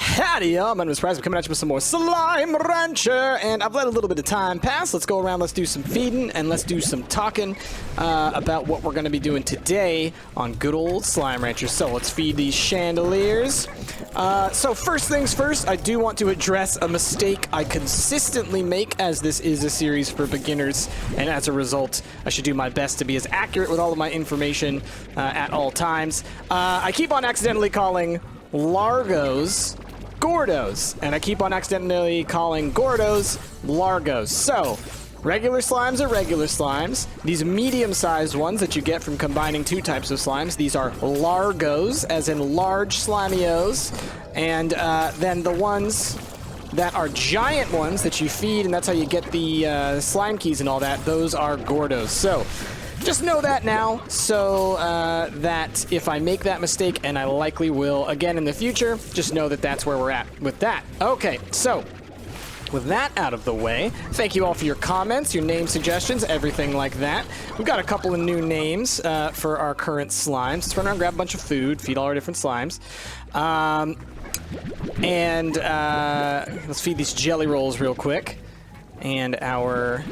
Howdy, y'all. My name is Prize. I'm coming at you with some more Slime Rancher, and I've let a little bit of time pass. Let's go around, let's do some feeding, and let's do some talking about what we're going to be doing today on good old Slime Rancher. So let's feed these chandeliers. So first things first, I do want to address a mistake I consistently make, as this is a series for beginners, and as a result, I should do my best to be as accurate with all of my information at all times. I keep on accidentally calling Largos Gordos, and I keep on accidentally calling Gordos Largos. So, regular slimes are regular slimes. These medium-sized ones that you get from combining two types of slimes, these are Largos, as in large slimios. And then the ones that are giant ones that you feed, and that's how you get the slime keys and all that, those are Gordos. So, just know that now, so that if I make that mistake, and I likely will again in the future, just know that that's where we're at with that. Okay, so with that out of the way, thank you all for your comments, your name suggestions, everything like that. We've got a couple of new names for our current slimes. Let's run around, grab a bunch of food, feed all our different slimes. Let's feed these jelly rolls real quick. And our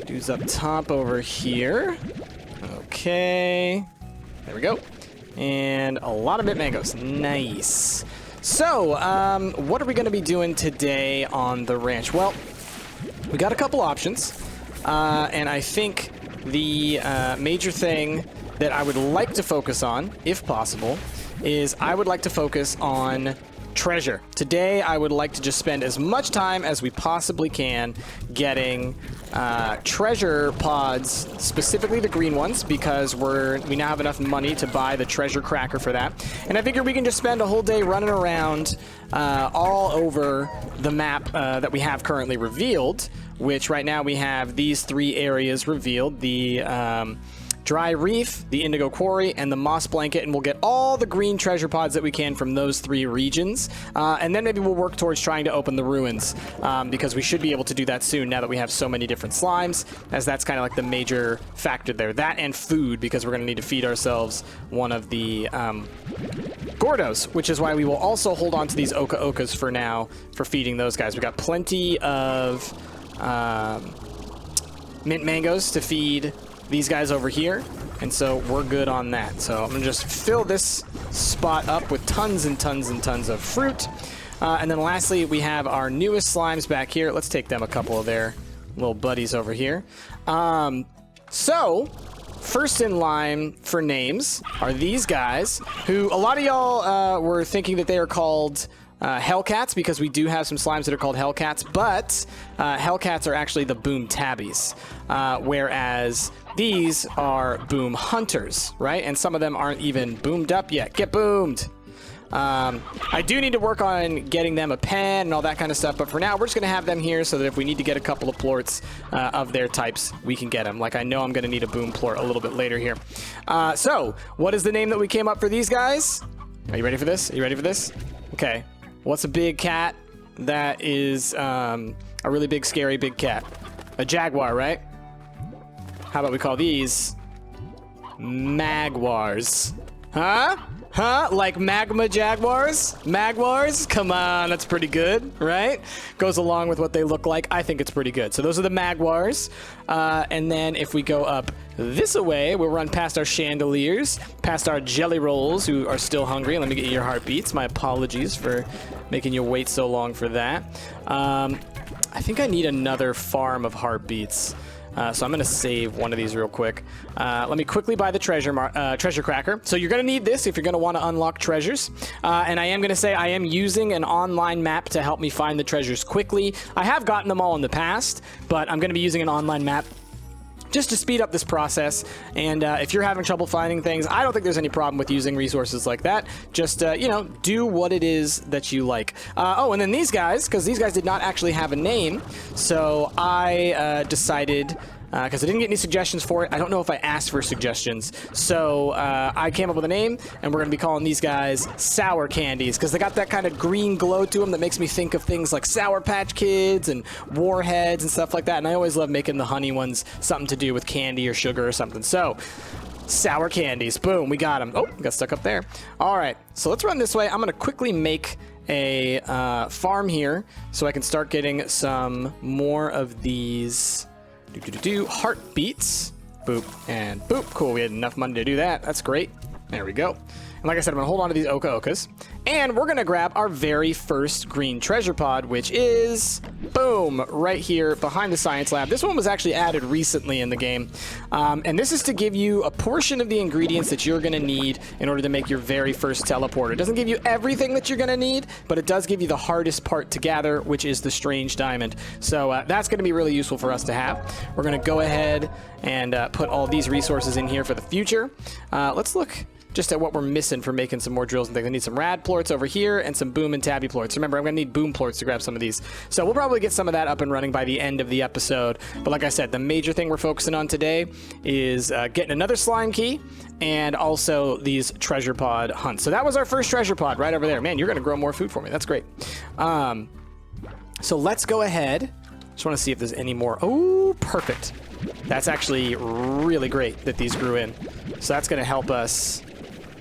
dudes up top over here. Okay. There we go. And a lot of bit mangoes. Nice. So, what are we going to be doing today on the ranch? Well, we got a couple options. And I think the major thing that I would like to focus on, if possible, is I would like to focus on treasure. Today, I would like to just spend as much time as we possibly can getting treasure pods, specifically the green ones, because we now have enough money to buy the treasure cracker for that. And I figure we can just spend a whole day running around all over the map that we have currently revealed, which right now we have these three areas revealed. The Dry Reef, the Indigo Quarry, and the Moss Blanket, and we'll get all the green treasure pods that we can from those three regions. And then maybe we'll work towards trying to open the ruins, because we should be able to do that soon now that we have so many different slimes, as that's kind of like the major factor there. That and food, because we're going to need to feed ourselves one of the Gordos, which is why we will also hold on to these Oka-Okas for now for feeding those guys. We got plenty of mint mangoes to feed these guys over here, and so we're good on that. So I'm gonna just fill this spot up with tons and tons and tons of fruit. And then lastly, we have our newest slimes back here. Let's take them a couple of their little buddies over here. So first in line for names are these guys, who a lot of y'all were thinking that they are called Hellcats, because we do have some slimes that are called Hellcats, but Hellcats are actually the Boom Tabbies, whereas these are Boom Hunters, right? And some of them aren't even boomed up yet. Get boomed! I do need to work on getting them a pen and all that kind of stuff, but for now, we're just going to have them here so that if we need to get a couple of plorts of their types, we can get them. Like, I know I'm going to need a Boom plort a little bit later here. So, what is the name that we came up for these guys? Are you ready for this? Are you ready for this? Okay. What's a big cat that is a really big, scary big cat? A jaguar, right? How about we call these Magwars? Huh? Huh? Like magma jaguars? Magwars? Come on, that's pretty good, right? Goes along with what they look like. I think it's pretty good. So those are the Magwars. And then if we go up this way, we'll run past our chandeliers, past our jelly rolls, who are still hungry. Let me get your heartbeats. My apologies for making you wait so long for that. I think I need another farm of heartbeats. So I'm going to save one of these real quick. Let me quickly buy the treasure cracker. So you're going to need this if you're going to want to unlock treasures. And I am going to say I am using an online map to help me find the treasures quickly. I have gotten them all in the past, but I'm going to be using an online map just to speed up this process. And if you're having trouble finding things, I don't think there's any problem with using resources like that. Just, you know, do what it is that you like. Oh, and then these guys, because these guys did not actually have a name, so I decided, because I didn't get any suggestions for it. I don't know if I asked for suggestions. So I came up with a name, and we're going to be calling these guys Sour Candies, because they got that kind of green glow to them that makes me think of things like Sour Patch Kids and Warheads and stuff like that. And I always love making the honey ones something to do with candy or sugar or something. So Sour Candies. Boom, we got them. Oh, got stuck up there. All right, so let's run this way. I'm going to quickly make a farm here so I can start getting some more of these heartbeats. Boop and boop. Cool, we had enough money to do that. That's great. There we go. And like I said, I'm going to hold on to these Oka-Okas. And we're going to grab our very first green treasure pod, which is, boom, right here behind the science lab. This one was actually added recently in the game. And this is to give you a portion of the ingredients that you're going to need in order to make your very first teleporter. It doesn't give you everything that you're going to need, but it does give you the hardest part to gather, which is the strange diamond. So that's going to be really useful for us to have. We're going to go ahead and put all these resources in here for the future. Let's look just at what we're missing for making some more drills and things. I need some rad plorts over here and some boom and tabby plorts. Remember, I'm going to need boom plorts to grab some of these. So we'll probably get some of that up and running by the end of the episode. But like I said, the major thing we're focusing on today is getting another slime key and also these treasure pod hunts. So that was our first treasure pod right over there. Man, you're going to grow more food for me. That's great. So let's go ahead. Just want to see if there's any more. Oh, perfect. That's actually really great that these grew in. So that's going to help us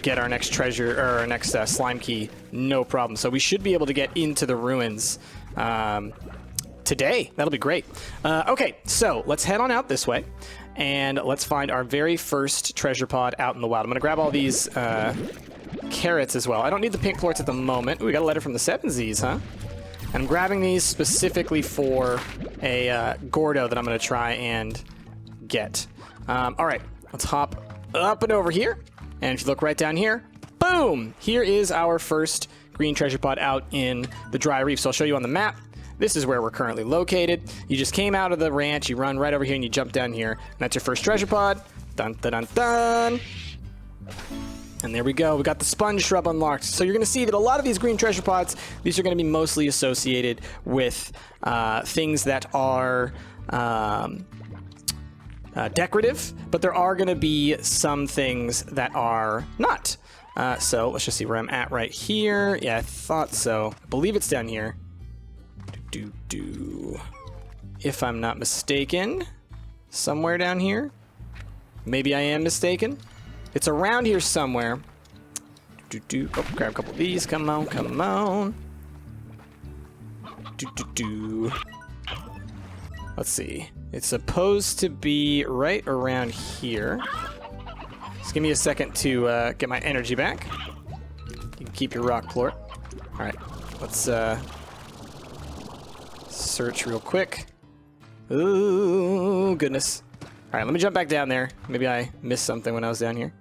get our next treasure, or our next slime key, no problem. So we should be able to get into the ruins today. That'll be great. Okay, so let's head on out this way, and let's find our very first treasure pod out in the wild. I'm going to grab all these carrots as well. I don't need the pink plorts at the moment. Ooh, we got a letter from the 7Zs, huh? And I'm grabbing these specifically for a Gordo that I'm going to try and get. All right, let's hop up and over here. And if you look right down here, boom! Here is our first green treasure pod out in the dry reef. So I'll show you on the map. This is where we're currently located. You just came out of the ranch, you run right over here, and you jump down here. And that's your first treasure pod. Dun, dun, dun, dun. And there we go. We got the sponge shrub unlocked. So you're going to see that a lot of these green treasure pods, these are going to be mostly associated with things that are decorative, but there are going to be some things that are not. So let's just see where I'm at right here. Yeah, I thought so. I believe it's down here. If I'm not mistaken, somewhere down here. Maybe I am mistaken. It's around here somewhere. Oh, grab a couple of these. Come on, come on. Let's see. It's supposed to be right around here. Just give me a second to get my energy back. You can keep your rock plort. All right, let's search real quick. Ooh, goodness. All right, let me jump back down there. Maybe I missed something when I was down here.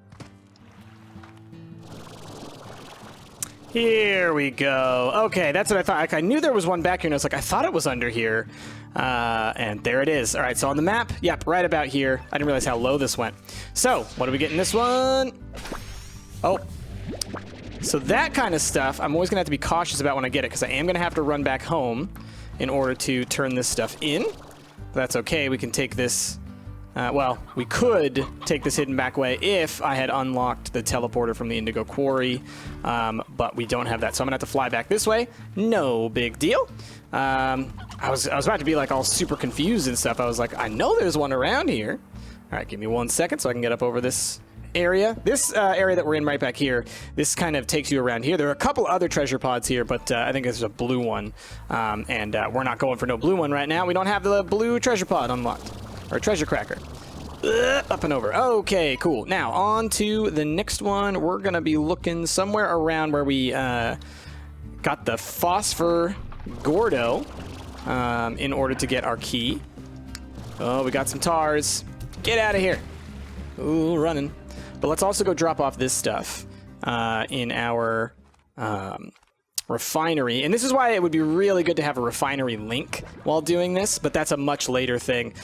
Here we go. Okay, that's what I thought. Like, I knew there was one back here, and I was like, I thought it was under here. And there it is. All right, so on the map, yep, right about here. I didn't realize how low this went. So, what do we get in this one? Oh. So that kind of stuff, I'm always going to have to be cautious about when I get it, because I am going to have to run back home in order to turn this stuff in. But that's okay. We can take this... well, we could take this hidden back way if I had unlocked the teleporter from the Indigo Quarry, but we don't have that, so I'm gonna have to fly back this way. No big deal. I was about to be like all super confused and stuff. I was like, I know there's one around here. All right, give me 1 second so I can get up over this area. This area that we're in right back here, this kind of takes you around here. There are a couple other treasure pods here, but I think there's a blue one, and we're not going for no blue one right now. We don't have the blue treasure pod unlocked. Or treasure cracker. Up and over. Okay, cool. Now, on to the next one. We're going to be looking somewhere around where we got the Phosphor Gordo in order to get our key. Oh, we got some tars. Get out of here. Ooh, running. But let's also go drop off this stuff in our... refinery, and this is why it would be really good to have a refinery link while doing this, but that's a much later thing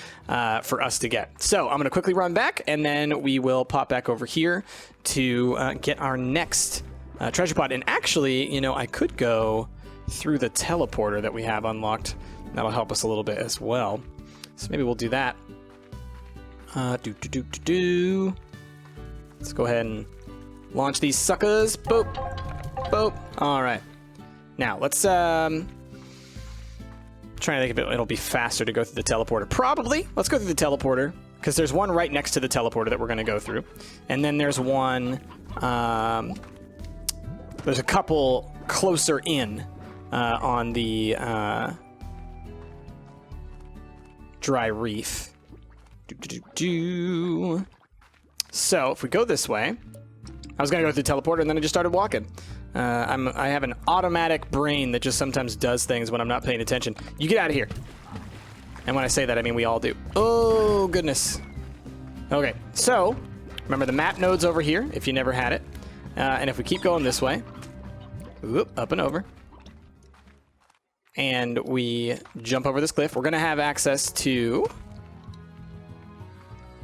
for us to get. So I'm going to quickly run back, and then we will pop back over here to get our next treasure pod. And actually, you know, I could go through the teleporter that we have unlocked. That'll help us a little bit as well. So maybe we'll do that. Let's go ahead and launch these suckers. Boop. Boop. All right. Now, let's try to think if it'll be faster to go through the teleporter. Probably. Let's go through the teleporter, because there's one right next to the teleporter that we're going to go through. And then there's one... there's a couple closer in on the dry reef. So if we go this way, I was gonna go through the teleporter and then I just started walking. I have an automatic brain that just sometimes does things when I'm not paying attention. You get out of here. And when I say that, I mean we all do. Oh, goodness. Okay, so remember the map node's over here if you never had it. And if we keep going this way, whoop, up and over, and we jump over this cliff, we're going to have access to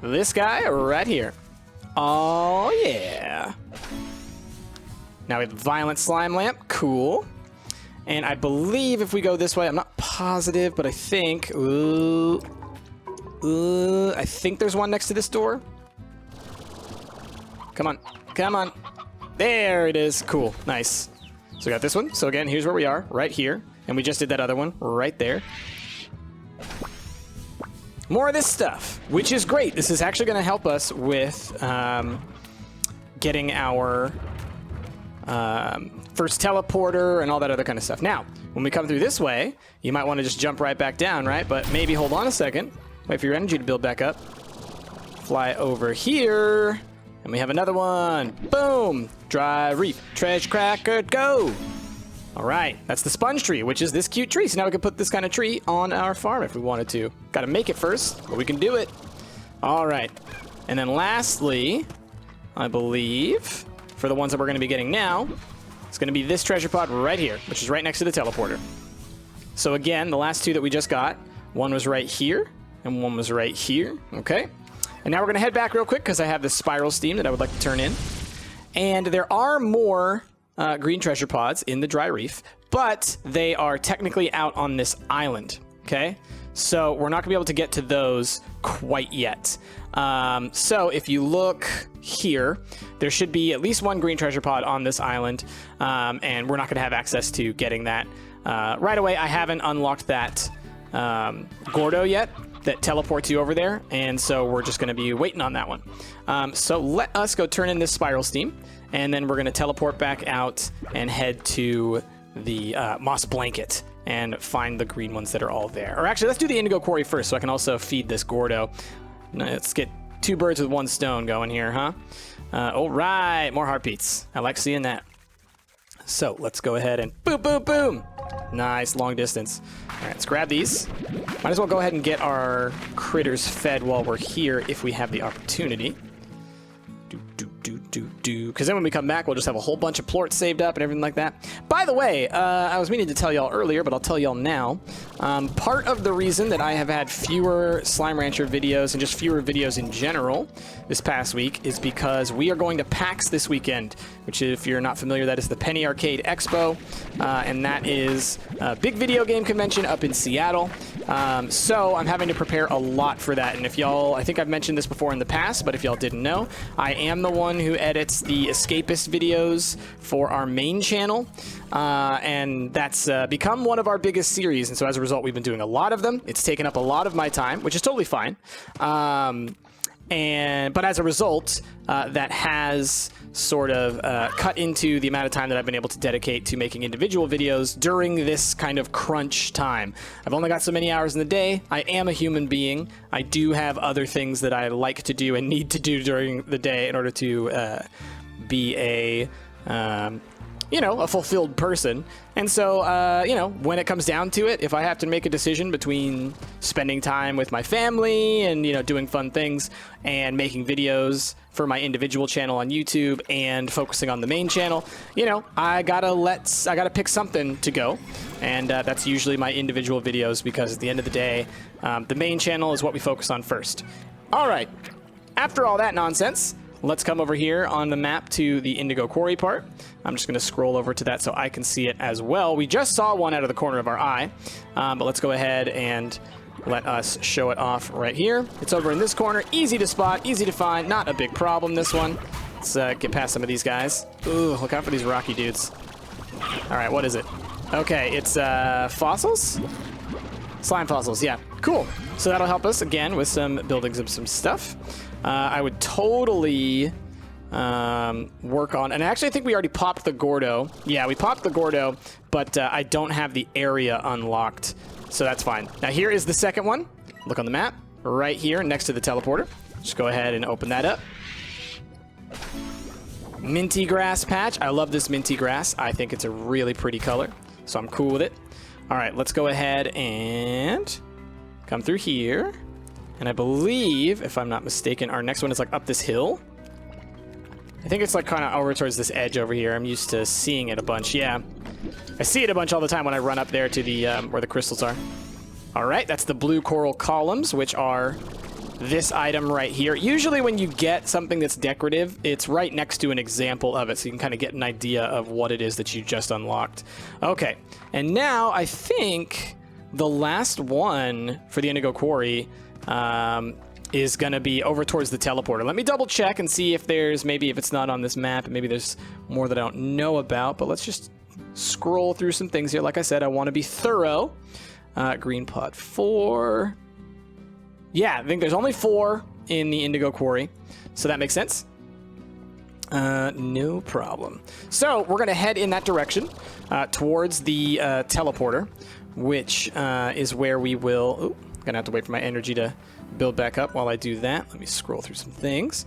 this guy right here. Oh, yeah. Now we have Violent Slime Lamp. Cool. And I believe if we go this way, I'm not positive, but I think... I think there's one next to this door. Come on. Come on. There it is. Cool. Nice. So we got this one. So again, here's where we are. Right here. And we just did that other one right there. More of this stuff, which is great. This is actually going to help us with getting our first teleporter and all that other kind of stuff. Now, when we come through this way, you might want to just jump right back down, right? But maybe hold on a second. Wait for your energy to build back up. Fly over here. And we have another one. Boom! Dry reef. Treasure cracker, go! All right, that's the sponge tree, which is this cute tree. So now we can put this kind of tree on our farm if we wanted to. Got to make it first, but we can do it. All right. And then lastly, I believe, for the ones that we're going to be getting now, it's going to be this treasure pod right here, which is right next to the teleporter. So again, the last two that we just got, one was right here, and one was right here, okay? And now we're going to head back real quick because I have this spiral steam that I would like to turn in. And there are more green treasure pods in the dry reef, but they are technically out on this island, okay? So we're not going to be able to get to those quite yet. So if you look here, there should be at least one green treasure pod on this island, and we're not going to have access to getting that right away. I haven't unlocked that Gordo yet that teleports you over there, and so we're just going to be waiting on that one. So let us go turn in this spiral steam, and then we're going to teleport back out and head to the moss blanket and find the green ones that are all there. Or actually, let's do the Indigo Quarry first so I can also feed this Gordo. Let's get two birds with one stone going here, huh? All right, more heartbeats. I like seeing that. So let's go ahead and boom, boom, boom. Nice, long distance. All right, let's grab these. Might as well go ahead and get our critters fed while we're here if we have the opportunity. Because then when we come back, we'll just have a whole bunch of plorts saved up and everything like that. By the way, I was meaning to tell y'all earlier, but I'll tell y'all now. Part of the reason that I have had fewer Slime Rancher videos and just fewer videos in general this past week is because we are going to PAX this weekend, which, if you're not familiar, that is the Penny Arcade Expo, and that is a big video game convention up in Seattle. So I'm having to prepare a lot for that, and if y'all, I think I've mentioned this before in the past, but if y'all didn't know, I am the one who edits the Escapist videos for our main channel, and that's become one of our biggest series, and so as a result, we've been doing a lot of them. It's taken up a lot of my time, which is totally fine, but as a result, that has sort of cut into the amount of time that I've been able to dedicate to making individual videos during this kind of crunch time. I've only got so many hours in the day. I am a human being. I do have other things that I like to do and need to do during the day in order to be a a fulfilled person. And so, when it comes down to it, if I have to make a decision between spending time with my family and, doing fun things and making videos for my individual channel on YouTube and focusing on the main channel, I gotta pick something to go. And that's usually my individual videos because at the end of the day, the main channel is what we focus on first. All right. After all that nonsense, let's come over here on the map to the Indigo Quarry part. I'm just going to scroll over to that so I can see it as well. We just saw one out of the corner of our eye, but let's go ahead and let us show it off right here. It's over in this corner. Easy to spot, easy to find. Not a big problem, this one. Let's get past some of these guys. Ooh, look out for these rocky dudes. All right, what is it? Okay, it's fossils? Slime fossils, yeah. Cool. So that'll help us, again, with some buildings of some stuff. I would totally work on. And actually, I think we already popped the Gordo. Yeah, we popped the Gordo, but I don't have the area unlocked, so that's fine. Now, here is the second one. Look on the map, right here next to the teleporter. Just go ahead and open that up. Minty grass patch. I love this minty grass. I think it's a really pretty color, so I'm cool with it. All right, let's go ahead and come through here. And I believe, if I'm not mistaken, our next one is like up this hill. I think it's like kind of over towards this edge over here. I'm used to seeing it a bunch. Yeah, I see it a bunch all the time when I run up there to the where the crystals are. All right, that's the blue coral columns, which are this item right here. Usually when you get something that's decorative, it's right next to an example of it, so you can kind of get an idea of what it is that you just unlocked. Okay, and now I think the last one for the Indigo Quarry is going to be over towards the teleporter. Let me double check and see if there's, maybe if it's not on this map, maybe there's more that I don't know about, but let's just scroll through some things here. Like I said, I want to be thorough. Green pot 4. Yeah, I think there's only 4 in the Indigo Quarry, so that makes sense. No problem. So we're going to head in that direction towards the teleporter, which is where we will... Ooh, going to have to wait for my energy to build back up while I do that. Let me scroll through some things.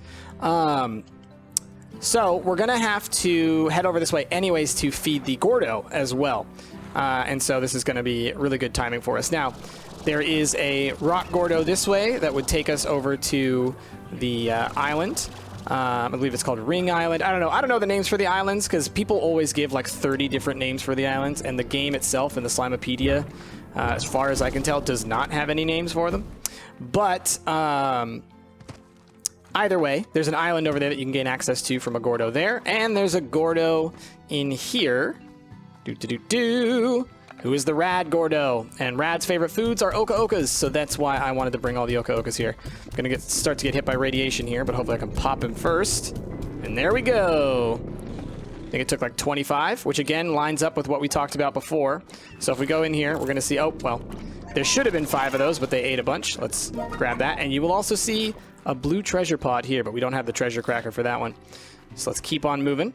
So we're going to have to head over this way anyways to feed the Gordo as well. And so this is going to be really good timing for us. Now, there is a rock Gordo this way that would take us over to the island. I believe it's called Ring Island. I don't know. I don't know the names for the islands because people always give like 30 different names for the islands, and the game itself in the Slimepedia, as far as I can tell, does not have any names for them. But either way, there's an island over there that you can gain access to from a Gordo there, and there's a Gordo in here. Who is the Rad Gordo? And Rad's favorite foods are Oka-Okas, so that's why I wanted to bring all the Oka-Okas here. I'm gonna start to get hit by radiation here, but hopefully I can pop him first. And there we go. I think it took like 25, which again lines up with what we talked about before. So if we go in here, we're gonna see, oh, well, there should have been 5 of those, but they ate a bunch. Let's grab that. And you will also see a blue treasure pod here, but we don't have the treasure cracker for that one. So let's keep on moving.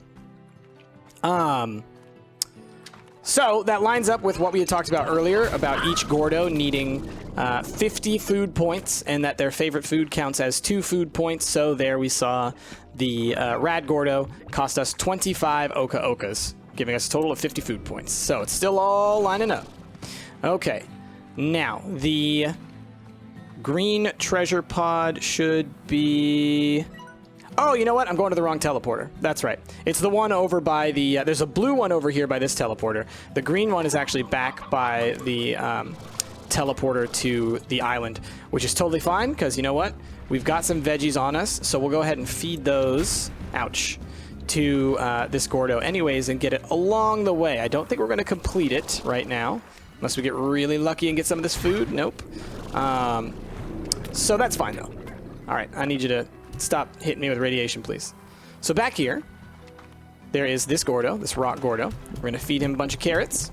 So that lines up with what we had talked about earlier about each Gordo needing 50 food points, and that their favorite food counts as 2 food points. So there we saw the Rad Gordo cost us 25 Oka-Okas, giving us a total of 50 food points. So it's still all lining up. Okay, now the green treasure pod should be... Oh, you know what? I'm going to the wrong teleporter. That's right. It's the one over by the... there's a blue one over here by this teleporter. The green one is actually back by the teleporter to the island, which is totally fine because, you know what? We've got some veggies on us, so we'll go ahead and feed those, ouch, to this Gordo anyways and get it along the way. I don't think we're going to complete it right now, unless we get really lucky and get some of this food. Nope. So that's fine, though. All right, I need you to... stop hitting me with radiation, please. So back here, there is this Gordo, this rock Gordo. We're going to feed him a bunch of carrots.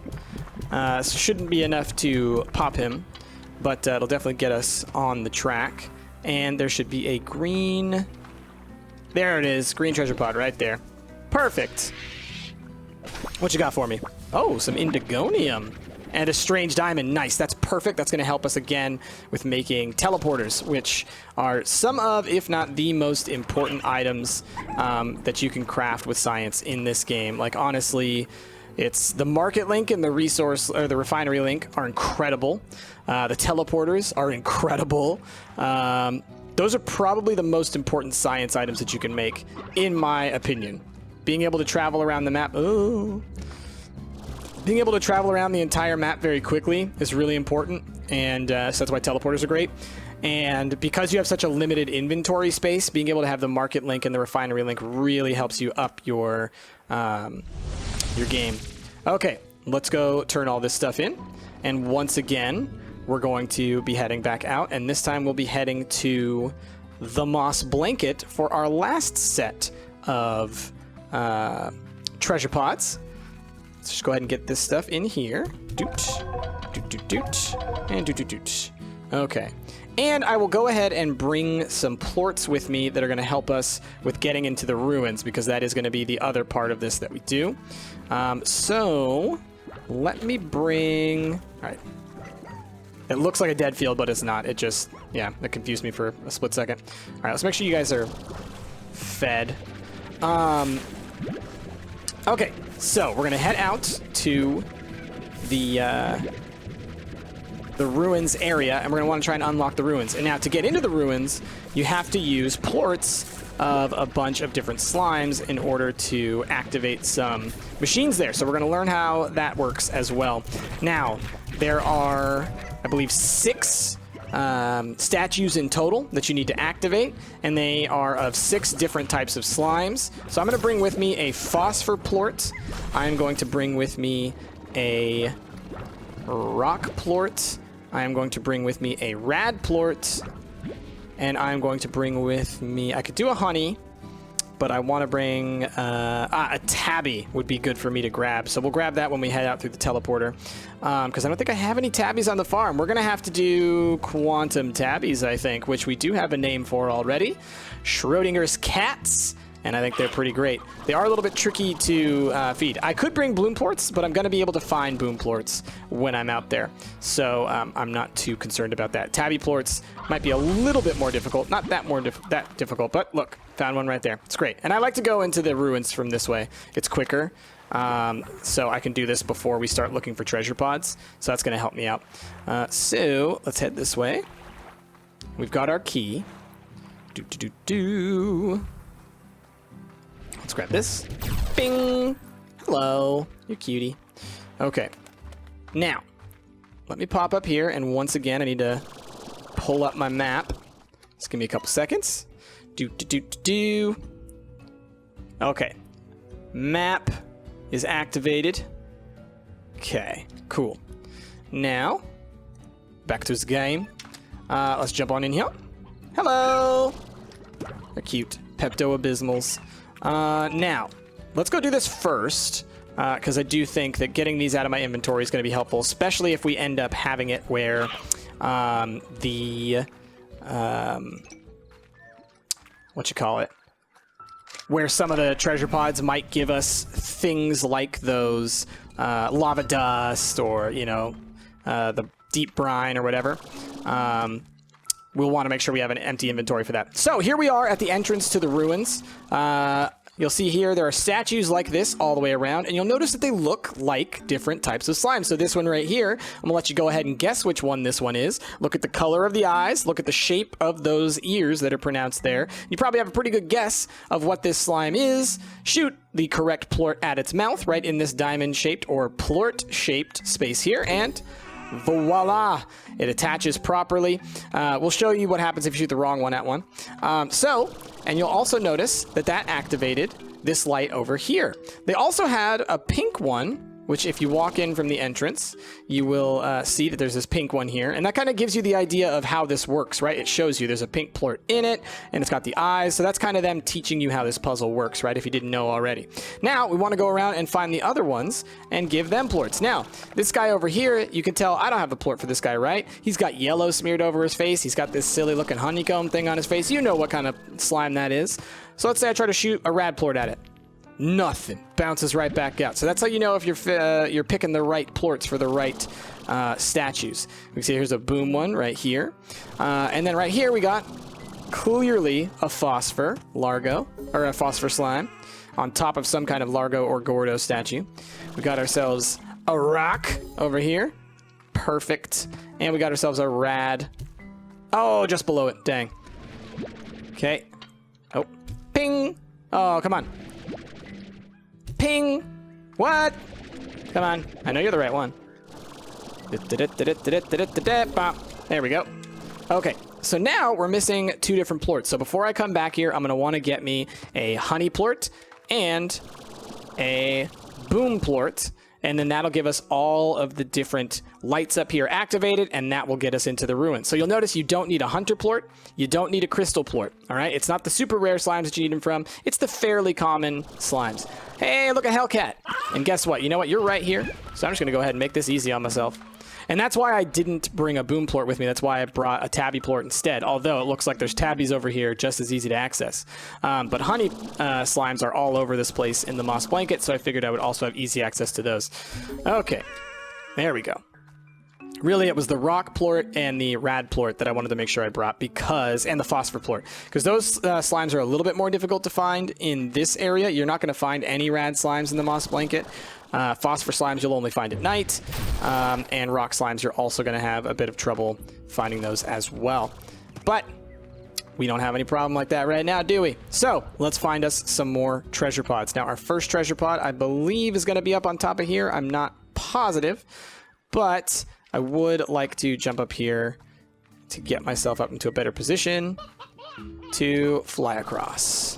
Shouldn't be enough to pop him, but it'll definitely get us on the track. And there should be a green... There it is, green treasure pod right there. Perfect. What you got for me? Oh, some indigonium. And a strange diamond. Nice. That's perfect. That's going to help us again with making teleporters, which are some of, if not the most important items that you can craft with science in this game. Like, honestly, it's the market link and the resource, or the refinery link are incredible. The teleporters are incredible. Those are probably the most important science items that you can make, in my opinion. Being able to travel around the map. Ooh. Being able to travel around the entire map very quickly is really important, and so that's why teleporters are great. And because you have such a limited inventory space, being able to have the market link and the refinery link really helps you up your game. Okay, let's go turn all this stuff in. And once again, we're going to be heading back out, and this time we'll be heading to the moss blanket for our last set of treasure pods. Let's just go ahead and get this stuff in here. Doot, doot, doot, doot, and doot, doot, doot. Okay. And I will go ahead and bring some plorts with me that are going to help us with getting into the ruins, because that is going to be the other part of this that we do. So let me bring... All right. It looks like a dead field, but it's not. It just... Yeah, it confused me for a split second. All right, let's make sure you guys are fed. Okay, so we're going to head out to the ruins area, and we're going to want to try and unlock the ruins. And now, to get into the ruins, you have to use plorts of a bunch of different slimes in order to activate some machines there. So we're going to learn how that works as well. Now, there are, I believe, 6 statues in total that you need to activate, and they are of 6 different types of slimes. So I'm going to bring with me a phosphor plort. I'm going to bring with me a rock plort. I am going to bring with me a rad plort, and I'm going to bring with me, I could do a honey, but I want to bring a tabby would be good for me to grab. So we'll grab that when we head out through the teleporter, because I don't think I have any tabbies on the farm. We're going to have to do quantum tabbies, I think, which we do have a name for already. Schrodinger's cats. And I think they're pretty great. They are a little bit tricky to feed. I could bring bloom plorts, but I'm going to be able to find bloom plorts when I'm out there. So I'm not too concerned about that. Tabby plorts might be a little bit more difficult. Not that that difficult, but look, found one right there. It's great. And I like to go into the ruins from this way. It's quicker. So I can do this before we start looking for treasure pods. So that's going to help me out. So let's head this way. We've got our key. Let's grab this. Bing! Hello. You're cutie. Okay. Now, let me pop up here, and once again, I need to pull up my map. Just give me a couple seconds. Okay. Map is activated. Okay, cool. Now, back to this game. Let's jump on in here. Hello! They're cute. Pepto-Abysmals. Now, let's go do this first, because I do think that getting these out of my inventory is going to be helpful, especially if we end up having it where where some of the treasure pods might give us things like those lava dust or, you know, the deep brine or whatever. We'll want to make sure we have an empty inventory for that. So here we are at the entrance to the ruins. You'll see here there are statues like this all the way around, and you'll notice that they look like different types of slime. So this one right here, I'm going to let you go ahead and guess which one this one is. Look at the color of the eyes. Look at the shape of those ears that are pronounced there. You probably have a pretty good guess of what this slime is. Shoot the correct plort at its mouth right in this diamond-shaped or plort-shaped space here, and voila! It attaches properly. We'll show you what happens if you shoot the wrong one at one. And you'll also notice that that activated this light over here. They also had a pink one, which if you walk in from the entrance, you will see that there's this pink one here. And that kind of gives you the idea of how this works, right? It shows you there's a pink plort in it, and it's got the eyes. So that's kind of them teaching you how this puzzle works, right? If you didn't know already. Now, we want to go around and find the other ones and give them plorts. Now, this guy over here, you can tell I don't have the plort for this guy, right? He's got yellow smeared over his face. He's got this silly looking honeycomb thing on his face. You know what kind of slime that is. So let's say I try to shoot a rad plort at it. Nothing. Bounces right back out. So that's how you know if you're picking the right plorts for the right statues. We can see here's a boom one right here. And then right here we got clearly a phosphor largo, or a phosphor slime on top of some kind of largo or gordo statue. We got ourselves a rock over here. Perfect. And we got ourselves a rad. Oh, just below it. Dang. Okay. Oh. Ping. Oh, come on. Ping! What? Come on. I know you're the right one. There we go. Okay, so now we're missing 2 different plorts. So before I come back here, I'm going to want to get me a honey plort and a boom plort. And then that'll give us all of the different lights up here activated, and that will get us into the ruins. So you'll notice you don't need a hunter plort, you don't need a crystal plort, all right? It's not the super rare slimes that you need them from, it's the fairly common slimes. Hey, look at Hellcat. And guess what? You know what? You're right here. So I'm just going to go ahead and make this easy on myself. And that's why I didn't bring a boom plort with me. That's why I brought a tabby plort instead. Although it looks like there's tabbies over here just as easy to access. But honey slimes are all over this place in the moss blanket, so I figured I would also have easy access to those. Okay, there we go. Really, it was the rock plort and the rad plort that I wanted to make sure I brought and the phosphor plort. Because those slimes are a little bit more difficult to find in this area. You're not going to find any rad slimes in the moss blanket. Phosphor slimes you'll only find at night. And rock slimes you're also going to have a bit of trouble finding those as well. But we don't have any problem like that right now, do we? So let's find us some more treasure pods. Now, our first treasure pod, I believe, is going to be up on top of here. I'm not positive, but I would like to jump up here to get myself up into a better position to fly across.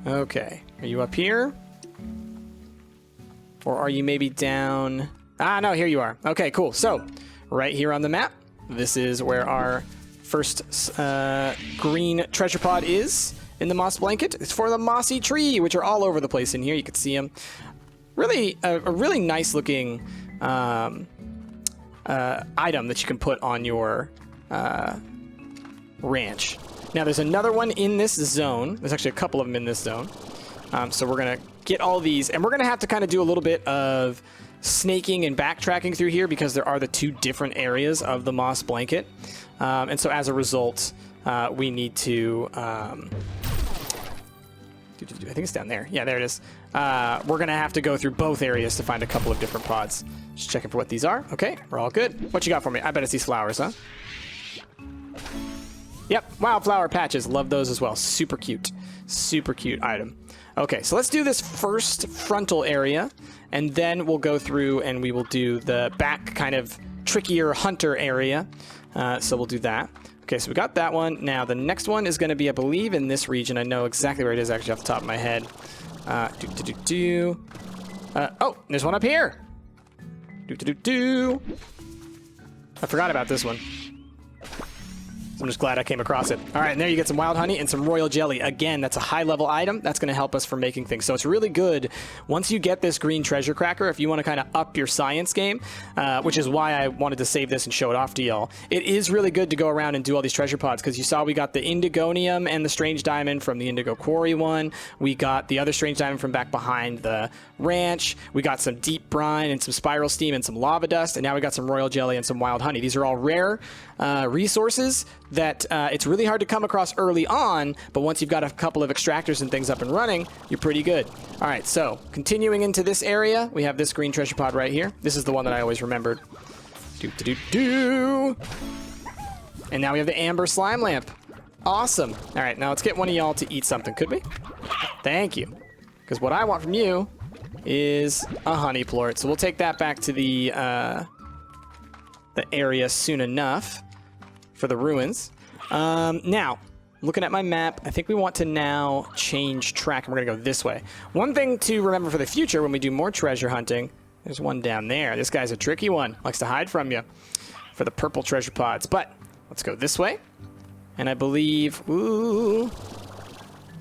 Okay, are you up here? Or are you maybe down? Ah, no, here you are. Okay, cool. So, right here on the map, this is where our first green treasure pod is in the moss blanket. It's for the mossy tree, which are all over the place in here. You can see them. Really, a really nice looking item that you can put on your ranch. Now, there's another one in this zone. There's actually a couple of them in this zone. So we're going to get all these, and we're going to have to kind of do a little bit of snaking and backtracking through here because there are the two different areas of the moss blanket. And so as a result, we need to... I think it's down there. Yeah, there it is. We're going to have to go through both areas to find a couple of different pods. Just checking for what these are. Okay, we're all good. What you got for me? I bet it's these flowers, huh? Yep, wildflower patches. Love those as well. Super cute. Super cute item. Okay, so let's do this first frontal area, and then we'll go through and we will do the back kind of trickier hunter area. So we'll do that. Okay, so we got that one. Now, the next one is going to be, I believe, in this region. I know exactly where it is, actually, off the top of my head. Oh, there's one up here. I forgot about this one. So I'm just glad I came across it. All right, and there you get some wild honey and some royal jelly. Again, that's a high-level item. That's going to help us for making things. So it's really good once you get this green treasure cracker, if you want to kind of up your science game, which is why I wanted to save this and show it off to y'all. It is really good to go around and do all these treasure pods because you saw we got the indigonium and the strange diamond from the Indigo Quarry one. We got the other strange diamond from back behind the ranch. We got some deep brine and some spiral steam and some lava dust. And now we got some royal jelly and some wild honey. These are all rare resources that it's really hard to come across early on, but once you've got a couple of extractors and things up and running, you're pretty good. All right, so continuing into this area, we have this green treasure pod right here. This is the one that I always remembered. And now we have the amber slime lamp. Awesome. All right, now let's get one of y'all to eat something. Could we? Thank you. Because what I want from you is a honey plort. So we'll take that back to the area soon enough for the ruins. Now, looking at my map, I think we want to now change track, and we're going to go this way. One thing to remember for the future when we do more treasure hunting, there's one down there. This guy's a tricky one. Likes to hide from you for the purple treasure pods. But let's go this way. And I believe... Ooh...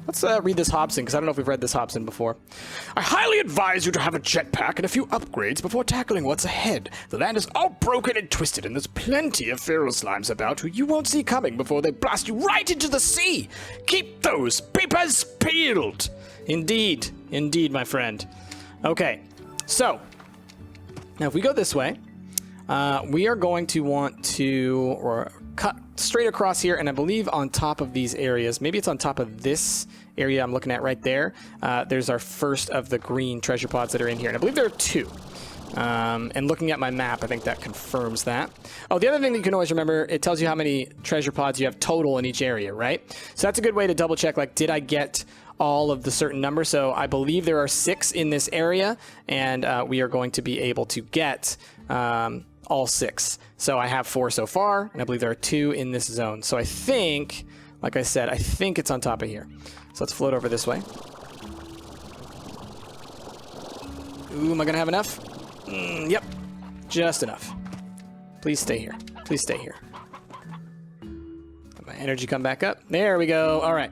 Let's read this Hobson, because I don't know if we've read this Hobson before. I highly advise you to have a jetpack and a few upgrades before tackling what's ahead. The land is all broken and twisted, and there's plenty of feral slimes about who you won't see coming before they blast you right into the sea. Keep those papers peeled. Indeed. Indeed, my friend. Okay, so, now if we go this way, we are going to want to cut straight across here, and I believe on top of these areas, maybe it's on top of this area I'm looking at right there, there's our first of the green treasure pods that are in here, and I believe there are two. And looking at my map, I think that confirms that. Oh, the other thing that you can always remember, it tells you how many treasure pods you have total in each area, right? So that's a good way to double check, like, did I get all of the certain numbers? So I believe there are 6 in this area, and we are going to be able to get all 6. So I have 4 so far, and I believe there are 2 in this zone. So I think, like I said, I think it's on top of here. So let's float over this way. Ooh, am I gonna have enough? Yep, just enough. Please stay here. Please stay here. Let my energy come back up. There we go. All right.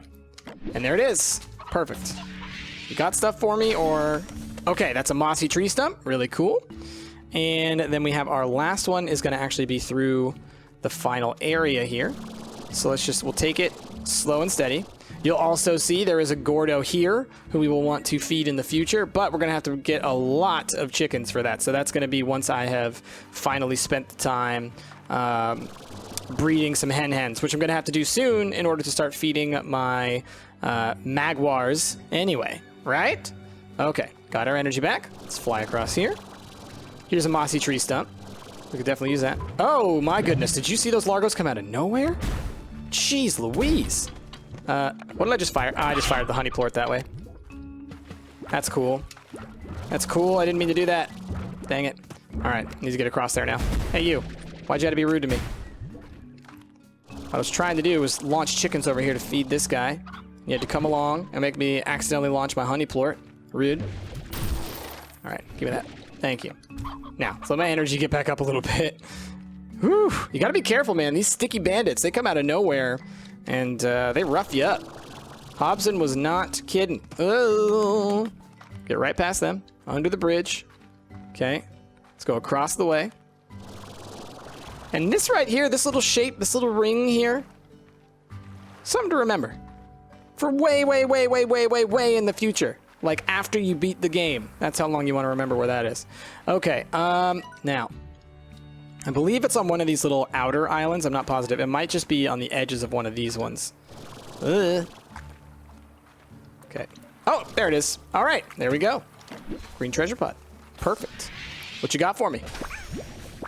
And there it is. Perfect. You got stuff for me, or... Okay, that's a mossy tree stump. Really cool. And then we have our last one is going to actually be through the final area here. So we'll take it slow and steady. You'll also see there is a Gordo here who we will want to feed in the future, but we're going to have to get a lot of chickens for that. So that's going to be once I have finally spent the time breeding some hens, which I'm going to have to do soon in order to start feeding my magwars anyway, right? Okay, got our energy back. Let's fly across here. Here's a mossy tree stump. We could definitely use that. Oh, my goodness. Did you see those largos come out of nowhere? Jeez Louise. What did I just fire? I just fired the honey plort that way. That's cool. That's cool. I didn't mean to do that. Dang it. All right, need to get across there now. Hey, you. Why'd you have to be rude to me? What I was trying to do was launch chickens over here to feed this guy. You had to come along and make me accidentally launch my honey plort. Rude. All right, give me that. Thank you. Now, let's let my energy get back up a little bit. Whew. You gotta be careful, man. These sticky bandits, they come out of nowhere, and they rough you up. Hobson was not kidding. Oh. Get right past them. Under the bridge. Okay. Let's go across the way. And this right here, this little shape, this little ring here, something to remember. For way, way, way, way, way, way, way in the future. Like after you beat the game. That's how long you want to remember where that is. Okay, now, I believe it's on one of these little outer islands. I'm not positive. It might just be on the edges of one of these ones. Okay. Oh, there it is. All right, there we go. Green treasure pod. Perfect. What you got for me?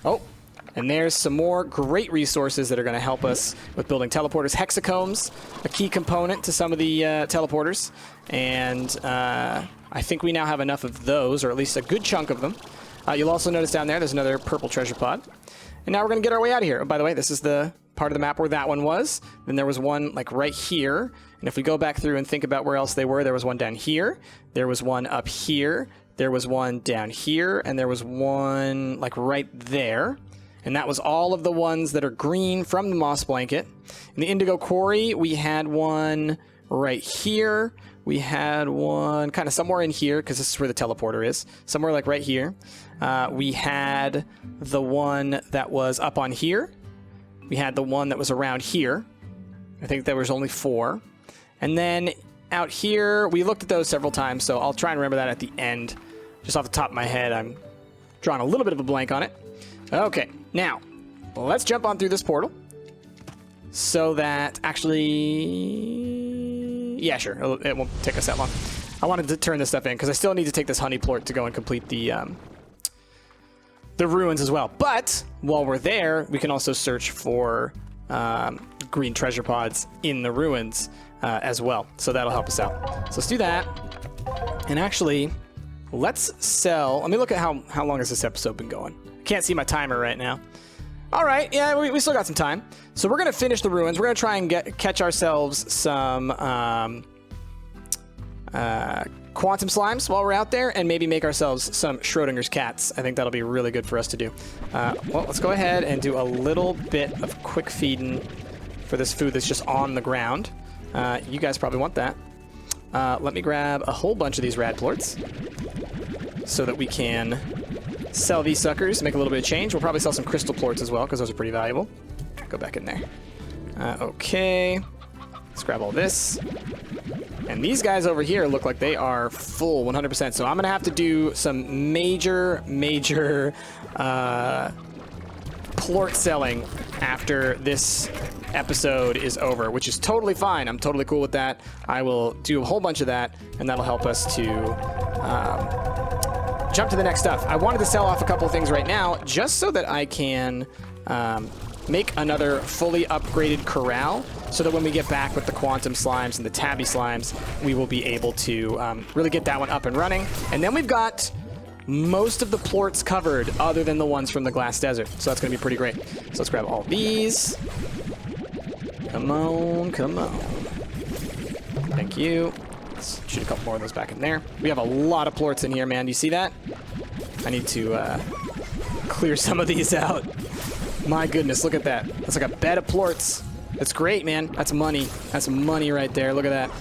Oh, and there's some more great resources that are going to help us with building teleporters. Hexacombs, a key component to some of the teleporters. And I think we now have enough of those, or at least a good chunk of them. You'll also notice down there's another purple treasure pod. And now we're going to get our way out of here. Oh, by the way, this is the part of the map where that one was. Then there was one like right here. And if we go back through and think about where else they were, there was one down here. There was one up here. There was one down here. And there was one like right there. And that was all of the ones that are green from the moss blanket. In the Indigo Quarry, we had one right here. We had one kind of somewhere in here, because this is where the teleporter is. Somewhere like right here. We had the one that was up on here. We had the one that was around here. I think there was only 4. And then out here, we looked at those several times, so I'll try and remember that at the end. Just off the top of my head, I'm drawing a little bit of a blank on it. Okay, now, let's jump on through this portal. So that actually... Yeah, sure, it won't take us that long. I wanted to turn this stuff in, because I still need to take this honey plort to go and complete the ruins as well. But, while we're there, we can also search for green treasure pods in the ruins as well. So that'll help us out. So let's do that. And actually, let's sell... Let me look at how long has this episode been going. Can't see my timer right now. All right, yeah, we still got some time. So we're going to finish the ruins. We're going to try and catch ourselves some quantum slimes while we're out there, and maybe make ourselves some Schrodinger's cats. I think that'll be really good for us to do. Well, let's go ahead and do a little bit of quick feeding for this food that's just on the ground. You guys probably want that. Let me grab a whole bunch of these rad plorts so that we can sell these suckers, make a little bit of change. We'll probably sell some crystal plorts as well, because those are pretty valuable. Go back in there. Okay. Let's grab all this. And these guys over here look like they are full 100%. So I'm going to have to do some major plort selling after this episode is over, which is totally fine. I'm totally cool with that. I will do a whole bunch of that, and that'll help us to jump to the next stuff. I wanted to sell off a couple of things right now, just so that I can make another fully upgraded corral, so that when we get back with the quantum slimes and the tabby slimes, we will be able to really get that one up and running. And then we've got most of the plorts covered, other than the ones from the glass desert. So that's going to be pretty great. So let's grab all these. Come on, come on. Thank you. Let's shoot a couple more of those back in there. We have a lot of plorts in here, man. Do you see that? I need to clear some of these out. My goodness, look at that. That's like a bed of plorts. That's great, man. That's money. That's money right there. Look at that.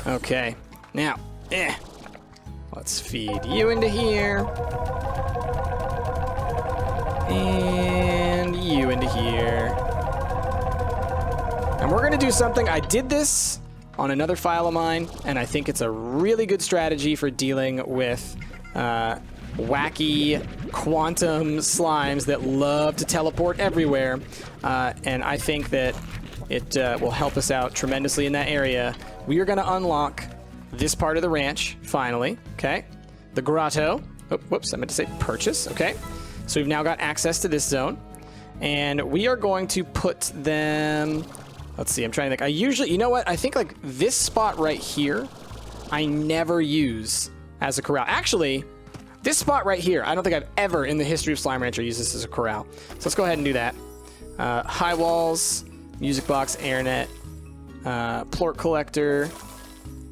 Okay. Now, let's feed you into here. And you into here. And we're going to do something. I did this on another file of mine, and I think it's a really good strategy for dealing with wacky quantum slimes that love to teleport everywhere. And I think that it will help us out tremendously in that area. We are going to unlock this part of the ranch, finally. Okay. The grotto. Oh, whoops, I meant to say purchase. Okay. So we've now got access to this zone. And we are going to put them... Let's see, I'm trying to think. I usually... You know what? I think, like, this spot right here, I never use as a corral. Actually, this spot right here, I don't think I've ever in the history of Slime Rancher used this as a corral. So let's go ahead and do that. High walls, music box, airnet, plort collector,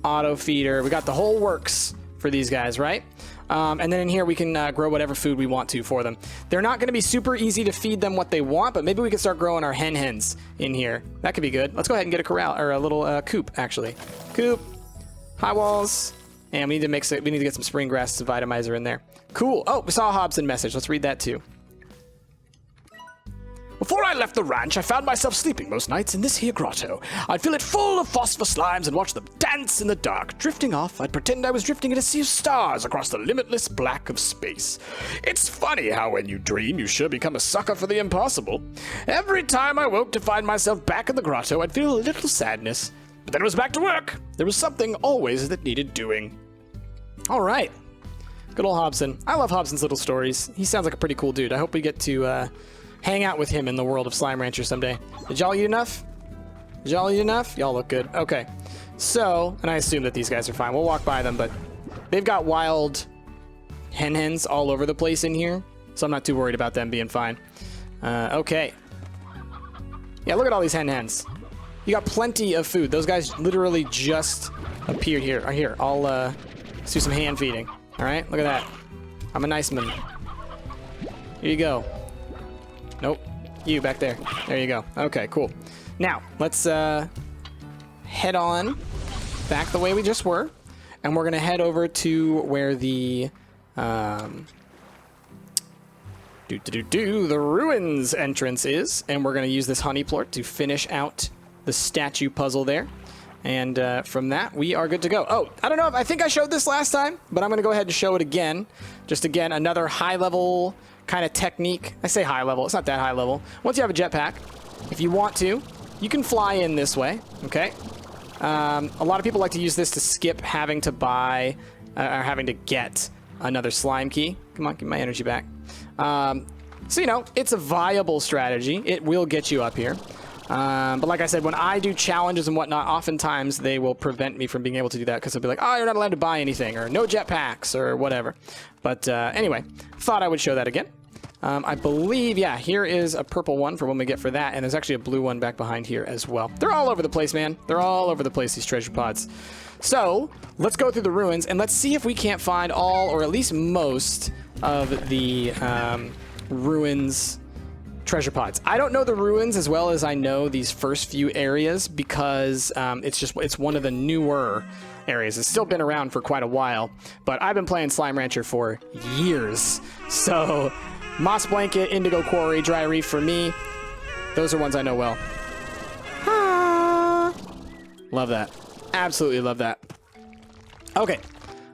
auto feeder. We got the whole works for these guys, right? And then in here we can grow whatever food we want to for them. They're not going to be super easy to feed them what they want, but maybe we can start growing our hens in here. That could be good. Let's go ahead and get a corral, or a little coop, actually. Coop, high walls, and we need to mix it. We need to get some spring grass vitamizer in there. Cool. Oh, we saw a Hobson message. Let's read that too. Before I left the ranch, I found myself sleeping most nights in this here grotto. I'd fill it full of phosphor slimes and watch them dance in the dark. Drifting off, I'd pretend I was drifting in a sea of stars across the limitless black of space. It's funny how when you dream, you sure become a sucker for the impossible. Every time I woke to find myself back in the grotto, I'd feel a little sadness. But then it was back to work. There was something always that needed doing. All right. Good old Hobson. I love Hobson's little stories. He sounds like a pretty cool dude. I hope we get to... hang out with him in the world of Slime Rancher someday. Did y'all eat enough? Did y'all eat enough? Y'all look good. Okay. So, and I assume that these guys are fine. We'll walk by them, but they've got wild hens all over the place in here, so I'm not too worried about them being fine. Okay. Yeah, look at all these hens. You got plenty of food. Those guys literally just appeared here. Here, let's do some hand feeding. All right, look at that. I'm a nice man. Here you go. Nope. You back there. There you go. Okay, cool. Now, let's head on back the way we just were. And we're going to head over to where the the ruins entrance is. And we're going to use this honey plort to finish out the statue puzzle there. And from that, we are good to go. Oh, I don't know if I think I showed this last time, but I'm going to go ahead and show it again. Just again, another high-level kind of technique. I say high level. It's not that high level. Once you have a jetpack, if you want to, you can fly in this way, okay? A lot of people like to use this to skip having to buy or having to get another slime key. Come on, give my energy back. So, you know, it's a viable strategy. It will get you up here. But like I said, when I do challenges and whatnot, oftentimes they will prevent me from being able to do that because they'll be like, oh, you're not allowed to buy anything, or no jetpacks, or whatever. But anyway, thought I would show that again. I believe, yeah, here is a purple one for when we get for that, and there's actually a blue one back behind here as well. They're all over the place, man. They're all over the place, these treasure pods. So, let's go through the ruins, and let's see if we can't find all, or at least most, of the ruins treasure pods. I don't know the ruins as well as I know these first few areas because it's one of the newer areas. It's still been around for quite a while, but I've been playing Slime Rancher for years. So, Moss Blanket, Indigo Quarry, Dry Reef for me, those are ones I know well. Love that. Absolutely love that. Okay.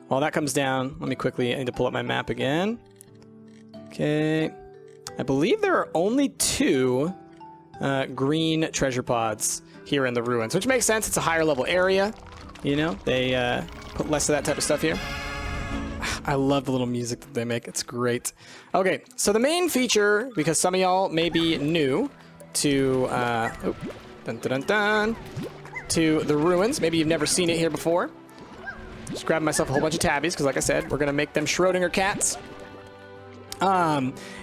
While that comes down, let me quickly, I need to pull up my map again. Okay. I believe there are only 2 green treasure pods here in the ruins, which makes sense. It's a higher level area. You know, they put less of that type of stuff here. I love the little music that they make. It's great. Okay, so the main feature, because some of y'all may be new to to the ruins. Maybe you've never seen it here before. Just grabbing myself a whole bunch of tabbies, because like I said, we're going to make them Schrodinger cats.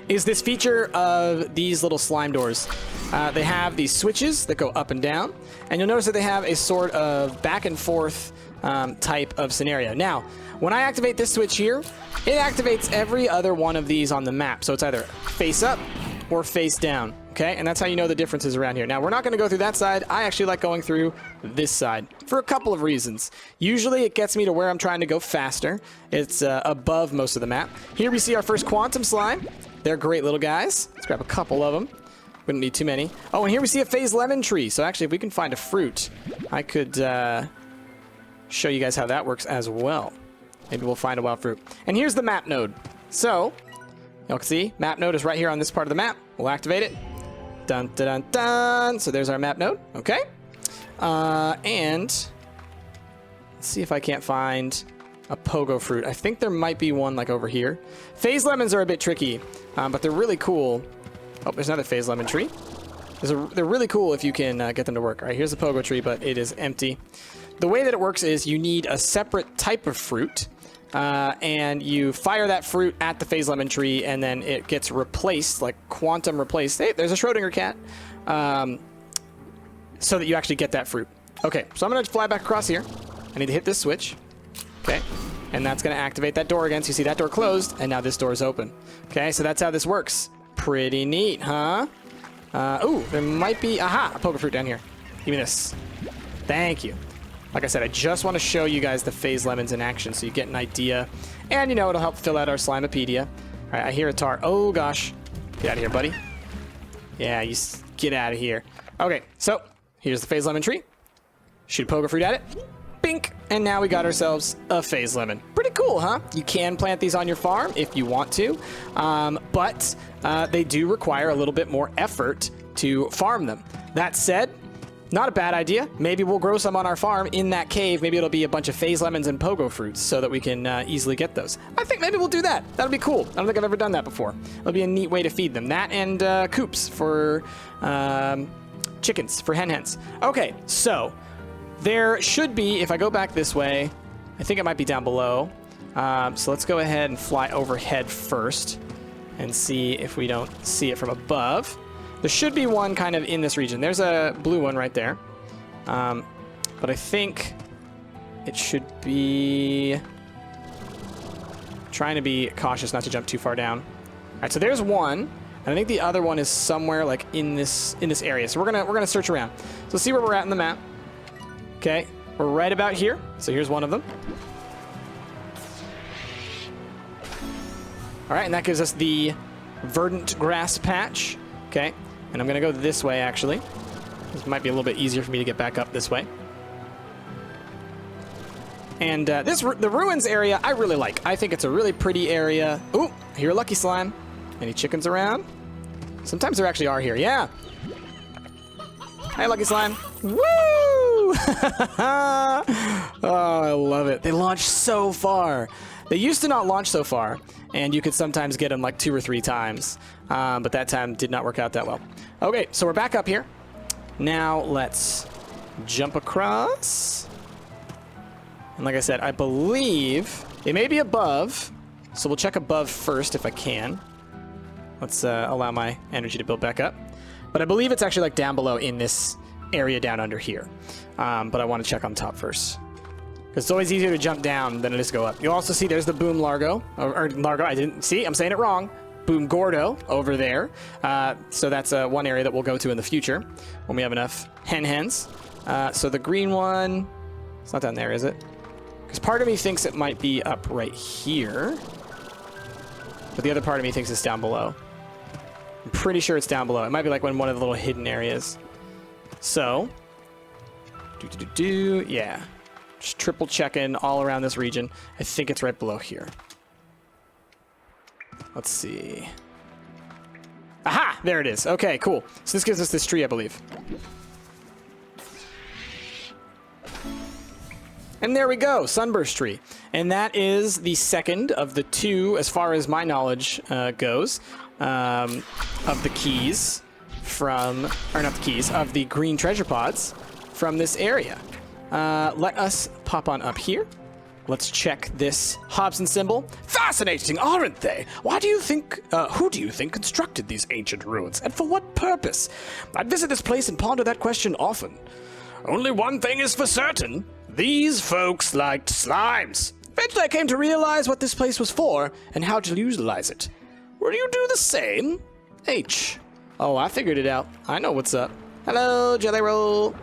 Is this feature of these little slime doors. They have these switches that go up and down, and you'll notice that they have a sort of back and forth type of scenario. Now, when I activate this switch here, it activates every other one of these on the map. So it's either face up or face down, Okay, and that's how you know the differences around here. Now, we're not going to go through that side. I actually like going through this side for a couple of reasons. Usually, it gets me to where I'm trying to go faster. It's above most of the map. Here we see our first quantum slime. They're great little guys. Let's grab a couple of them. We don't need too many. Oh, and here we see a phase lemon tree. So actually, if we can find a fruit, I could show you guys how that works as well. Maybe we'll find a wild fruit. And here's the map node. So, you can see, map node is right here on this part of the map. We'll activate it. Dun, dun, dun, dun. So there's our map node. Okay. And let's see if I can't find a pogo fruit. I think there might be one like over here. Phase lemons are a bit tricky, but they're really cool. Oh, there's another phase lemon tree. They're really cool if you can get them to work. All right, here's a pogo tree, but it is empty. The way that it works is you need a separate type of fruit, and you fire that fruit at the phase lemon tree, and then it gets replaced, like quantum replaced. Hey, there's a Schrodinger cat, so that you actually get that fruit. Okay, so I'm going to fly back across here. I need to hit this switch. Okay, and that's going to activate that door again. So you see that door closed, and now this door is open. Okay, so that's how this works. Pretty neat, huh? Ooh, there might be, aha, a pogo fruit down here. Give me this. Thank you. Like I said, I just want to show you guys the phase lemons in action so you get an idea. And, you know, it'll help fill out our Slimepedia. All right, I hear a tar. Oh, gosh. Get out of here, buddy. Yeah, you get out of here. Okay, so here's the phase lemon tree. Shoot a pogo fruit at it. Bink. And now we got ourselves a phase lemon. Pretty cool, huh? You can plant these on your farm if you want to. But they do require a little bit more effort to farm them. That said, not a bad idea. Maybe we'll grow some on our farm in that cave. Maybe it'll be a bunch of phase lemons and pogo fruits so that we can easily get those. I think maybe we'll do that. That'll be cool. I don't think I've ever done that before. It'll be a neat way to feed them. That and coops for chickens, for hens. Okay, so there should be, if I go back this way, I think it might be down below. So let's go ahead and fly overhead first and see if we don't see it from above. There should be one kind of in this region. There's a blue one right there. But I think it should be... trying to be cautious not to jump too far down. All right, so there's one. And I think the other one is somewhere like in this area. So we're gonna search around. So let's see where we're at in the map. Okay, we're right about here. So here's one of them. All right, and that gives us the Verdant grass patch. Okay, and I'm going to go this way, actually. This might be a little bit easier for me to get back up this way. And the ruins area, I really like. I think it's a really pretty area. Ooh, I hear a lucky slime. Any chickens around? Sometimes there actually are here. Yeah. Hi, lucky slime. Woo! Oh, I love it. They launch so far. They used to not launch so far, and you could sometimes get them like 2 or 3 times, but that time did not work out that well. Okay, so we're back up here. Now let's jump across. And like I said, I believe it may be above, so we'll check above first if I can. Let's allow my energy to build back up. But I believe it's actually like down below in this area down under here. But I want to check on top first. Because it's always easier to jump down than it is to go up. You'll also see there's the Boom Largo. Or Largo, I didn't see. I'm saying it wrong. Boom Gordo over there. So that's one area that we'll go to in the future when we have enough hens. So the green one, it's not down there, is it? Because part of me thinks it might be up right here. But the other part of me thinks it's down below. I'm pretty sure it's down below. It might be like one of the little hidden areas. So, yeah. Just triple checking all around this region. I think it's right below here. Let's see. Aha! There it is. Okay, cool. So this gives us this tree, I believe. And there we go, Sunburst Tree. And that is the second of the 2, as far as my knowledge goes, of the keys from, or not the keys, of the green treasure pods from this area. Let us pop on up here. Let's check this Hobson symbol. Fascinating, aren't they? Who do you think constructed these ancient ruins, and for what purpose? I visit this place and ponder that question often. Only one thing is for certain. These folks liked slimes. Eventually I came to realize what this place was for, and how to utilize it. Will you do the same? H. Oh, I figured it out. I know what's up. Hello, Jelly Roll.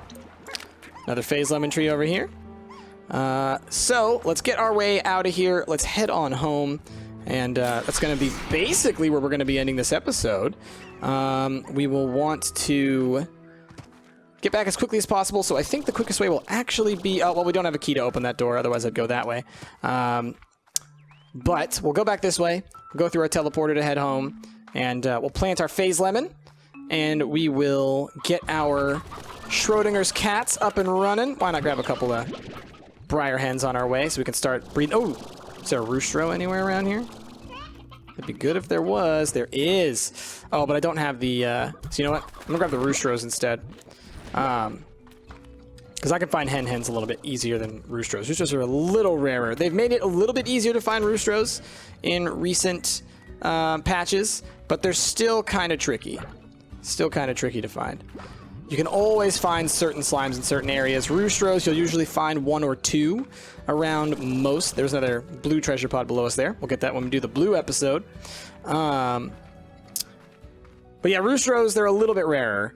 Another phase lemon tree over here. So let's get our way out of here. Let's head on home. And that's going to be basically where we're going to be ending this episode. We will want to get back as quickly as possible. So I think the quickest way will actually be... Oh, well, we don't have a key to open that door. Otherwise, I'd go that way. But we'll go back this way. We'll go through our teleporter to head home. And we'll plant our phase lemon. And we will get our Schrodinger's cats up and running. Why not grab a couple of briar hens on our way so we can start breeding... Oh, is there a roostro anywhere around here? It'd be good if there was. There is. Oh, but I don't have the... So you know what? I'm going to grab the roostros instead. Because I can find hens a little bit easier than roostros. Roostros are a little rarer. They've made it a little bit easier to find roostros in recent patches, but they're still kind of tricky. Still kind of tricky to find. You can always find certain slimes in certain areas. Roostros, you'll usually find 1 or 2 around most. There's another blue treasure pod below us there. We'll get that when we do the blue episode. But yeah, roostros, they're a little bit rarer.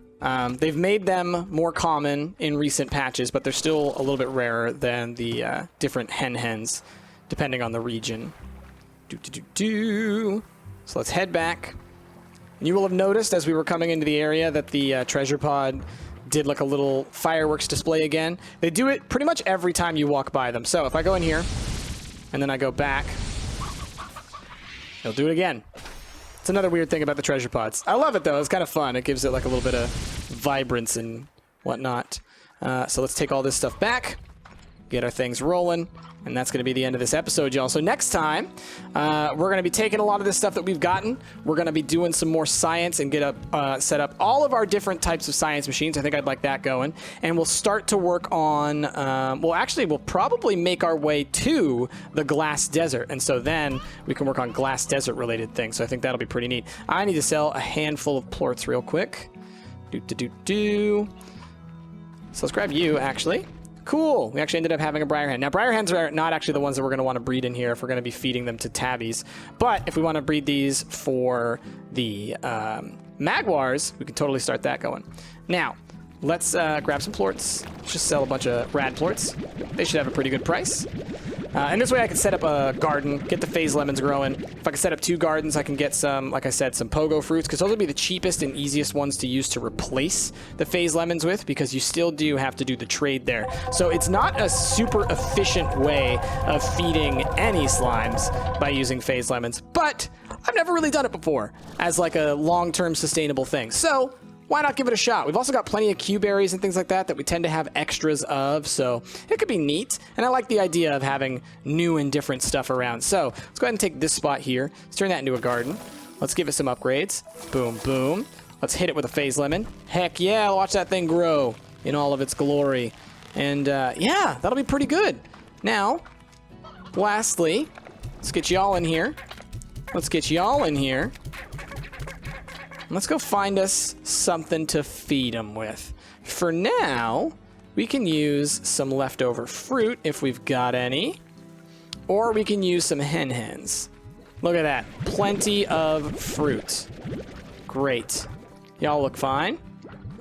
They've made them more common in recent patches, but they're still a little bit rarer than the different hens, depending on the region. So let's head back. And you will have noticed as we were coming into the area that the treasure pod did like a little fireworks display again. They do it pretty much every time you walk by them. So if I go in here and then I go back, they'll do it again. It's another weird thing about the treasure pods. I love it though. It's kind of fun. It gives it like a little bit of vibrance and whatnot. So let's take all this stuff back, get our things rolling. And that's going to be the end of this episode, y'all. So next time, we're going to be taking a lot of this stuff that we've gotten. We're going to be doing some more science and set up all of our different types of science machines. I think I'd like that going. And we'll start to work on... well, actually, we'll probably make our way to the glass desert. And so then we can work on glass desert-related things. So I think that'll be pretty neat. I need to sell a handful of plorts real quick. So let's grab you, actually. Cool. We actually ended up having a briar hen. Now, briar hens are not actually the ones that we're going to want to breed in here if we're going to be feeding them to tabbies. But if we want to breed these for the magwars, we can totally start that going. Now, let's grab some plorts. Let's just sell a bunch of rad plorts. They should have a pretty good price. And this way I can set up a garden, get the phase lemons growing. If I can set up 2 gardens, I can get some, like I said, some pogo fruits, because those will be the cheapest and easiest ones to use to replace the phase lemons with, because you still do have to do the trade there. So it's not a super efficient way of feeding any slimes by using phase lemons, but I've never really done it before as like a long-term sustainable thing. So why not give it a shot? We've also got plenty of Q berries and things like that we tend to have extras of, so it could be neat. And I like the idea of having new and different stuff around. So let's go ahead and take this spot here. Let's turn that into a garden. Let's give it some upgrades. Boom, boom. Let's hit it with a phase lemon. Heck yeah, watch that thing grow in all of its glory. And yeah, that'll be pretty good. Now, lastly, let's get y'all in here. Let's go find us something to feed them with. For now, we can use some leftover fruit if we've got any. Or we can use some hens. Look at that. Plenty of fruit. Great. Y'all look fine.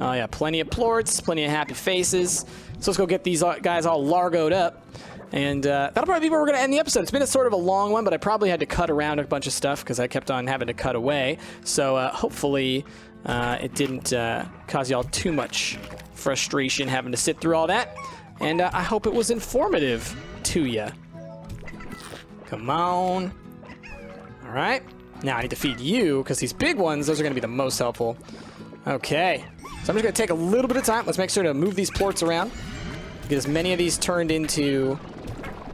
Oh yeah, plenty of plorts, plenty of happy faces. So let's go get these guys all largoed up. And that'll probably be where we're going to end the episode. It's been a sort of a long one, but I probably had to cut around a bunch of stuff because I kept on having to cut away. So hopefully it didn't cause y'all too much frustration having to sit through all that. And I hope it was informative to you. Come on. All right. Now I need to feed you because these big ones, those are going to be the most helpful. Okay. So I'm just going to take a little bit of time. Let's make sure to move these plorts around. Get as many of these turned into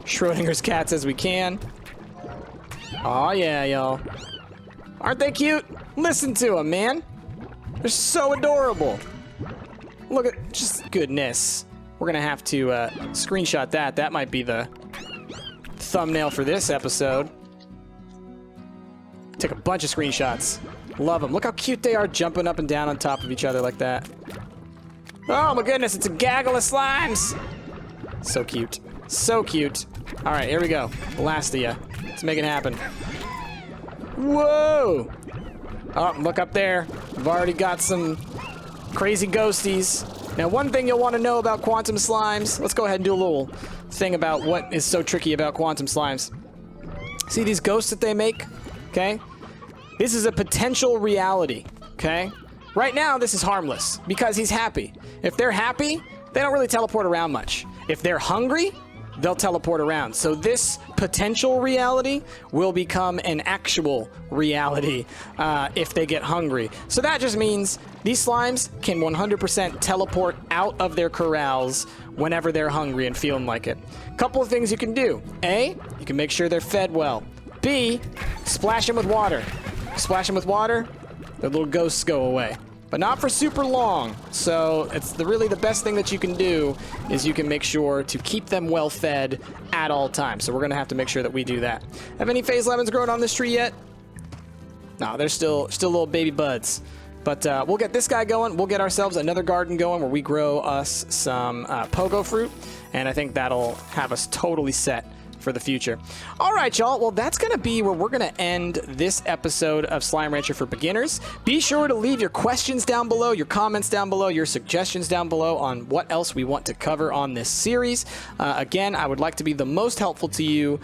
Schrodinger's cats as we can. Oh yeah, y'all. Aren't they cute? Listen to them, man. They're so adorable. Look at, just goodness. We're gonna have to screenshot that. That might be the thumbnail for this episode. Take a bunch of screenshots. Love them. Look how cute they are jumping up and down on top of each other like that. Oh my goodness, it's a gaggle of slimes. So cute. So cute. All right, here we go. The last of you. Let's make it happen. Whoa! Oh, look up there. We've already got some crazy ghosties. Now, one thing you'll want to know about quantum slimes, let's go ahead and do a little thing about what is so tricky about quantum slimes. See these ghosts that they make? Okay? This is a potential reality, okay? Right now, this is harmless because he's happy. If they're happy, they don't really teleport around much. If they're hungry, they'll teleport around. So this potential reality will become an actual reality if they get hungry. So that just means these slimes can 100% teleport out of their corrals whenever they're hungry and feeling like it. Couple of things you can do. A, you can make sure they're fed well. B, splash them with water. Splash them with water, the little ghosts go away. But not for super long. So it's really the best thing that you can do is you can make sure to keep them well fed at all times. So we're going to have to make sure that we do that. Have any phase lemons grown on this tree yet? No, they're still little baby buds. But we'll get this guy going. We'll get ourselves another garden going where we grow us some pogo fruit. And I think that'll have us totally set for the future. All right, y'all. Well, that's going to be where we're going to end this episode of Slime Rancher for Beginners. Be sure to leave your questions down below, your comments down below, your suggestions down below on what else we want to cover on this series. Again, I would like to be the most helpful to you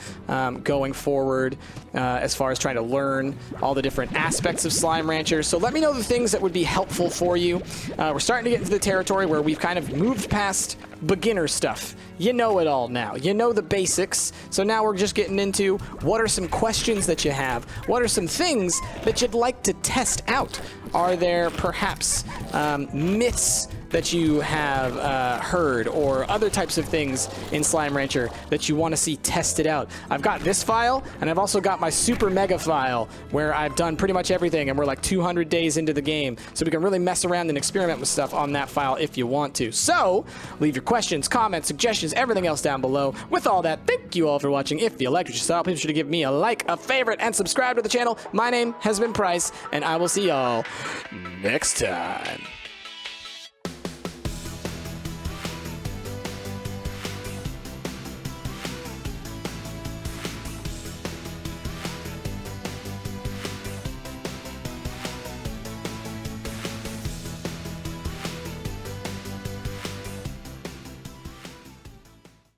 going forward as far as trying to learn all the different aspects of Slime Rancher. So let me know the things that would be helpful for you. We're starting to get into the territory where we've kind of moved past beginner stuff. You know it all now. You know the basics. So now we're just getting into what are some questions that you have? What are some things that you'd like to test out? Are there perhaps myths that you have heard or other types of things in Slime Rancher that you want to see tested out? I've got this file, and I've also got my super mega file where I've done pretty much everything, and we're like 200 days into the game, so we can really mess around and experiment with stuff on that file if you want to. So leave your questions, comments, suggestions, everything else down below. With all that, thank you all for watching. If you liked what you saw, please be sure to give me a like, a favorite, and subscribe to the channel. My name has been Price, and I will see y'all next time.